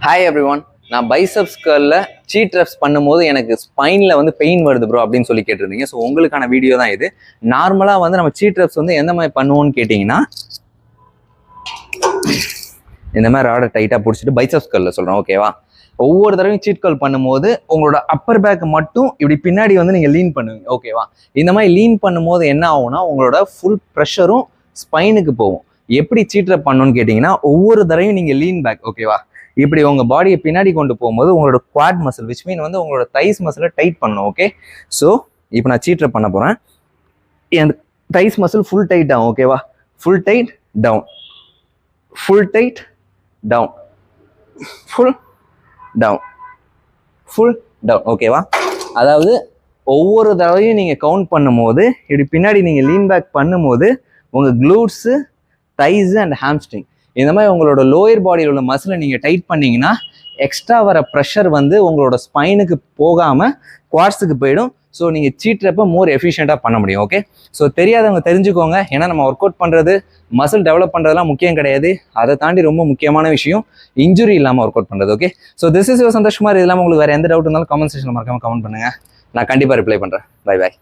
Hi every one. நான் biceps கர்லில் seat reps பண்ணும்போது எனக்கு ஸ்பைனில் வந்து பெயின் வருது ப்ரோ அப்படின்னு சொல்லி கேட்டிருந்தீங்க. ஸோ உங்களுக்கான வீடியோ தான் இது. நார்மலாக வந்து நம்ம சீட் ரெப்ஸ் வந்து எந்த மாதிரி பண்ணுவோம்னு கேட்டிங்கன்னா, இந்த மாதிரி ராடை டைட்டாக பிடிச்சிட்டு பைசப்ஸ் கர்லில் சொல்கிறேன், ஓகேவா? ஒவ்வொரு தடவையும் சீட் கர்ல் பண்ணும்போது உங்களோட அப்பர் பேக் மட்டும் இப்படி பின்னாடி வந்து நீங்கள் லீன் பண்ணுவீங்க, ஓகேவா? இந்த மாதிரி லீன் பண்ணும்போது என்ன ஆகும்னா உங்களோட ஃபுல் ப்ரெஷரும் ஸ்பைனுக்கு போகும். எப்படி சீட் ரெப் பண்ணணும்னு கேட்டிங்கன்னா, ஒவ்வொரு தடவையும் நீங்கள் லீன் பேக், ஓகேவா? இப்படி உங்கள் பாடியை பின்னாடி கொண்டு போகும்போது உங்களோட குவாட் மசில் விச் மீன் வந்து உங்களோட தைஸ் மசிலை டைட் பண்ணணும், ஓகே? ஸோ இப்போ நான் சீட் ரெப் பண்ண போகிறேன். என் தைஸ் மசில் ஃபுல் டைட் ஆகும், ஓகேவா? Full tight down, full tight down, full down, full down, ஓகேவா? அதாவது ஒவ்வொரு தடவையும் நீங்கள் கவுண்ட் பண்ணும்போது இப்படி பின்னாடி நீங்கள் லீன் பேக் பண்ணும்போது உங்கள் க்ளூட்ஸு, தைஸு அண்ட் ஹாம்ஸ்ட்ரிங் இந்த மாதிரி உங்களோட லோயர் பாடியில் உள்ள மசிலை நீங்கள் டைட் பண்ணிங்கன்னா எக்ஸ்ட்ரா வர ப்ரெஷர் வந்து உங்களோட ஸ்பைனுக்கு போகாமல் குவாட்ஸுக்கு போயிடும். ஸோ நீங்கள் சீட் ரெப்பை மோர் எஃபிஷியண்ட்டாக பண்ண முடியும், ஓகே? ஸோ தெரியாதவங்க தெரிஞ்சுக்கோங்க. ஏன்னா நம்ம ஒர்க் அவுட் பண்ணுறது, மசில் டெவலப் பண்ணுறதுலாம் முக்கியம் கிடையாது. அதை தாண்டி ரொம்ப முக்கியமான விஷயம் இன்ஜுரி இல்லாமல் ஒர்க் அவுட் பண்ணுறது, okay? So this is your Santhosh Kumar. இது இல்லாமல் உங்களுக்கு வேறு எந்த டவுட் இருந்தாலும் கமெண்ட் செக்ஷனில் மறக்காமல் கமெண்ட் பண்ணுங்கள். நான் கண்டிப்பாக ரிப்ளை பண்ணுறேன். பை.